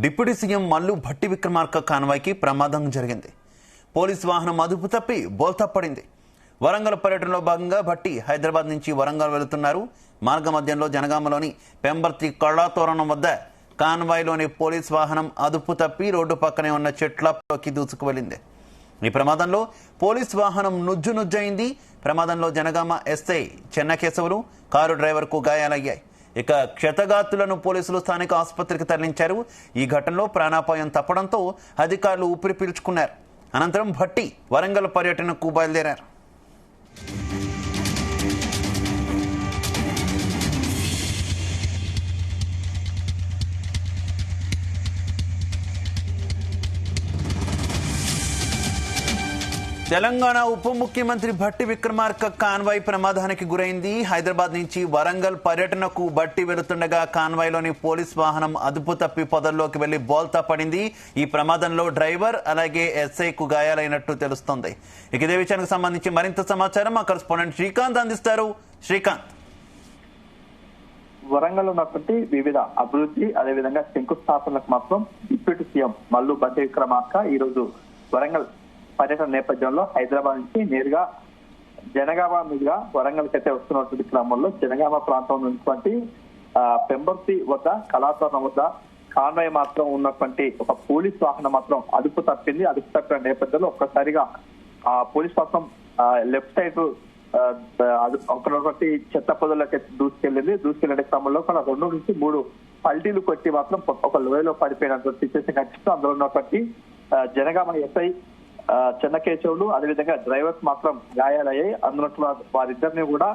Deputy CM Mallu Bhatti Vikramarka కాన్వాయ్కి ప్రమాదం జరిగింది. Police వాహనం అదుపు తప్పి బోల్తా పడింది. వరంగల్ పర్యటనలో భాగంగా భట్టి హైదరాబాద్ నుంచి వరంగల్ వెళుతున్నారు. మార్గ మధ్యంలో జనగామలోని పెంబర్తి కళాతోరణం వద్ద కాన్వాయ్లోని పోలీస్ వాహనం అదుపు తప్పి రోడ్డు పక్కనే ఉన్న చెట్లలోకి దూసుకు వెళ్ళింది. ఈ ప్రమాదంలో పోలీస్ వాహనం నుజ్జయింది. ప్రమాదంలో జనగామ ఎస్ఐ చెన్నకేశవులు, కారు డ్రైవర్కు గాయాలయ్యాయి. ఇక క్షతగాతులను పోలీసులు స్థానిక ఆసుపత్రికి తరలించారు. ఈ ఘటనలో ప్రాణాపాయం తప్పడంతో అధికారులు ఊపిరి పీల్చుకున్నారు. అనంతరం భట్టి వరంగల్ పర్యటనకు బయలుదేరారు. తెలంగాణ ఉప ముఖ్యమంత్రి భట్టి విక్రమార్క కాన్వాయ్ ప్రమాదానికి గురైంది. హైదరాబాద్ నుంచి వరంగల్ పర్యటనకు భట్టి వెళుతుండగా కాన్వాయ్లోని పోలీస్ వాహనం అదుపు తప్పి పొదల్లోకి వెళ్లి బోల్తా పడింది. ఈ ప్రమాదంలో డ్రైవర్ అలాగే ఎస్ఐకు గాయాలైనట్టు తెలుస్తోంది. ఇక ఇదే విషయానికి సంబంధించి మరింత సమాచారం మా కరెస్పాండెంట్ శ్రీకాంత్ అందిస్తారు. శ్రీకాంత్, వరంగల్ ఉన్నటువంటి వివిధ అభివృద్ధి అదేవిధంగా శంకుస్థాపనలకు మాత్రం డిప్యూటీ సీఎం మల్లు భట్టి విక్రమార్క ఈ రోజు వరంగల్ పర్యటన నేపథ్యంలో హైదరాబాద్ నుంచి నేరుగా జనగామ మీదుగా వరంగల్ కైతే వస్తున్నటువంటి క్రమంలో జనగామ ప్రాంతంలో ఉన్నటువంటి పెంబర్తి వద్ద కళాతోరణం వద్ద కాన్వాయ్ మాత్రం ఉన్నటువంటి ఒక పోలీస్ వాహనం మాత్రం అదుపు తప్పింది. అదుపు తప్పిన నేపథ్యంలో ఒక్కసారిగా ఆ పోలీస్ వాహనం లెఫ్ట్ సైడ్ ఒకటి చెత్త పొదల్లోకి దూసుకెళ్లే క్రమంలో ఒక 2 నుంచి 3 పల్టీలు కొట్టి మాత్రం ఒక లోయలో పడిపోయినటువంటి సిచ్యువేషన్ కనిపిస్తూ అందులో ఉన్నటువంటి జనగామ ఎస్ఐ చెన్నకేశవులు అదేవిధంగా డ్రైవర్స్ మాత్రం గాయాలయ్యాయి. అందులో వారిద్దరిని కూడా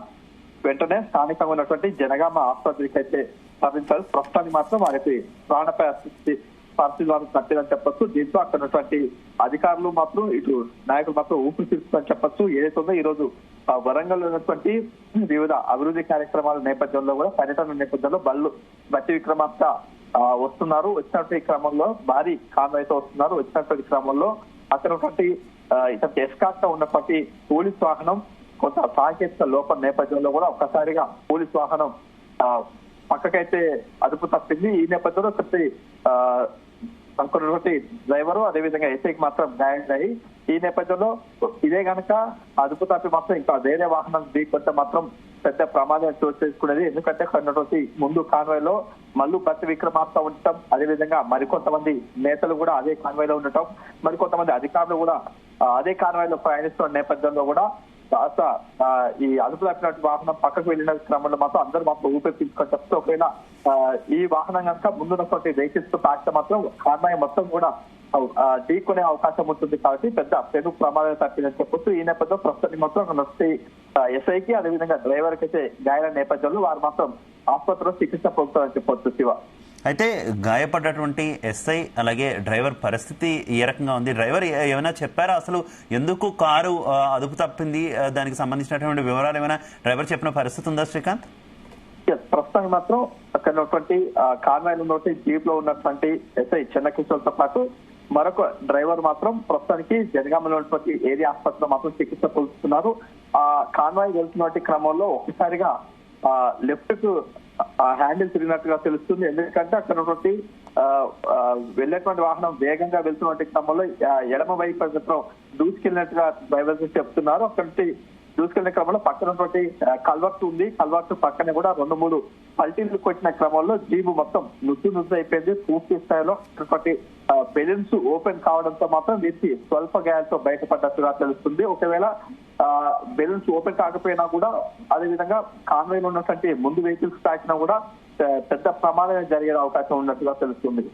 వెంటనే స్థానికంగా ఉన్నటువంటి జనగామ ఆసుపత్రికి అయితే తరలించారు. ప్రస్తుతానికి మాత్రం వారికి ప్రాణాపాయ పరిస్థితి వారు తప్పిదని చెప్పొచ్చు. దీంతో అక్కడ ఉన్నటువంటి అధికారులు మాత్రం ఇటు నాయకులు మాత్రం ఊపిరి తీర్చుదని చెప్పొచ్చు. ఏదైతుందో ఈ రోజు వరంగల్ ఉన్నటువంటి వివిధ అభివృద్ధి కార్యక్రమాల నేపథ్యంలో కూడా పర్యటన నేపథ్యంలో భట్టి విక్రమార్క వస్తున్నారు. వచ్చినటువంటి క్రమంలో భారీ కాన్వాయ్తో వస్తున్నారు. వచ్చినటువంటి క్రమంలో అక్కడ ఉన్నటువంటి ఇతనికి ఎస్కార్ట్ గా ఉన్నటువంటి పోలీస్ వాహనం కొంత సాంకేతిక లోపం నేపథ్యంలో కూడా ఒక్కసారిగా పోలీస్ వాహనం పక్కకైతే అదుపు తప్పింది. ఈ నేపథ్యంలో అనుకున్నటువంటి డ్రైవరు అదేవిధంగా ఎస్ఐకి మాత్రం గాయాలయ్యి ఈ నేపథ్యంలో ఇదే గనక అదుపు తప్పి మాత్రం ఇంకా వేరే వాహనం ఢీకొంటే మాత్రం పెద్ద ప్రమాదం చోటు చేసుకునేది. ఎందుకంటే ఉన్నటువంటి ముందు కాన్వాయ్ లో మల్లు భట్టి విక్రమార్క ఉండటం, అదేవిధంగా మరికొంతమంది నేతలు కూడా అదే కాన్వాయ్ లో ఉండటం, మరికొంతమంది అధికారులు కూడా అదే కాన్వాయ్ లో ప్రయాణిస్తున్న నేపథ్యంలో కూడా కాస్త ఈ అదుపు తప్పినట్టు వాహనం పక్కకు వెళ్ళిన క్రమంలో మాత్రం అందరూ మాత్రం ఊపిరి తీసుకొని చెప్తే ఒకవేళ ఈ వాహనం కనుక ముందున్నటువంటి వెహికల్స్ తో తాకితే మాత్రం కాన్వాయ్ మొత్తం కూడా ఢీకొనే అవకాశం ఉంటుంది. కాబట్టి పెను ప్రమాదం తప్పిందని చెప్పొచ్చు. ఈ నేపథ్యంలో ప్రస్తుతానికి మాత్రం ఎస్ఐకి అదేవిధంగా డ్రైవర్ కి అయితే గాయాల నేపథ్యంలో వారు మాత్రం ఆసుపత్రిలో చికిత్స పొందుతారని చెప్పొచ్చు. శివ, అయితే గాయపడ్డటువంటి ఎస్ఐ అలాగే డ్రైవర్ పరిస్థితి ఏ రకంగా ఉంది? డ్రైవర్ ఏమైనా చెప్పారా అసలు ఎందుకు కారు అదుపు తప్పింది? దానికి సంబంధించినటువంటి వివరాలు ఏమైనా డ్రైవర్ చెప్పిన పరిస్థితి ఉందా శ్రీకాంత్? ప్రస్తుతానికి మాత్రం అక్కడ ఉన్నటువంటి కాన్వాయ్ ఉన్నటువంటి జీప్ లో ఉన్నటువంటి ఎస్ఐ చెన్నకేశవులతో పాటు మరొక డ్రైవర్ మాత్రం ప్రస్తుతానికి జనగామలో ఉన్నటువంటి ఏరియా ఆసుపత్రిలో మాత్రం చికిత్స పొందుతున్నారు. ఆ కాన్వాయ్ వెళ్తున్నటువంటి క్రమంలో ఒకసారిగా లెఫ్ట్ కు హ్యాండిల్ తిరిగినట్టుగా తెలుస్తుంది. ఎందుకంటే అక్కడ ఉన్నటువంటి వెళ్ళేటువంటి వాహనం వేగంగా వెళ్తున్నటువంటి క్రమంలో ఎడమ వైపు మాత్రం దూసుకెళ్ళినట్టుగా డ్రైవర్స్ చెప్తున్నారు. అక్కడి దూసుకెళ్లిన క్రమంలో పక్కన ఉన్నటువంటి కల్వర్ట్ ఉంది. కల్వర్ట్ పక్కనే కూడా 2-3 పల్టీలు కొట్టిన క్రమంలో జీబు మొత్తం నుజ్జు అయిపోయింది. పూర్తి స్థాయిలో బెలూన్స్ ఓపెన్ కావడంతో మాత్రం వీరికి స్వల్ప గాయాలతో బయటపడ్డట్టుగా తెలుస్తుంది. ఒకవేళ బెలూన్స్ ఓపెన్ కాకపోయినా కూడా అదేవిధంగా కాన్వాయ్ లో ఉన్నటువంటి ముందు వెహికల్స్ తాకినా కూడా పెద్ద ప్రమాదం జరిగే అవకాశం ఉన్నట్టుగా తెలుస్తుంది.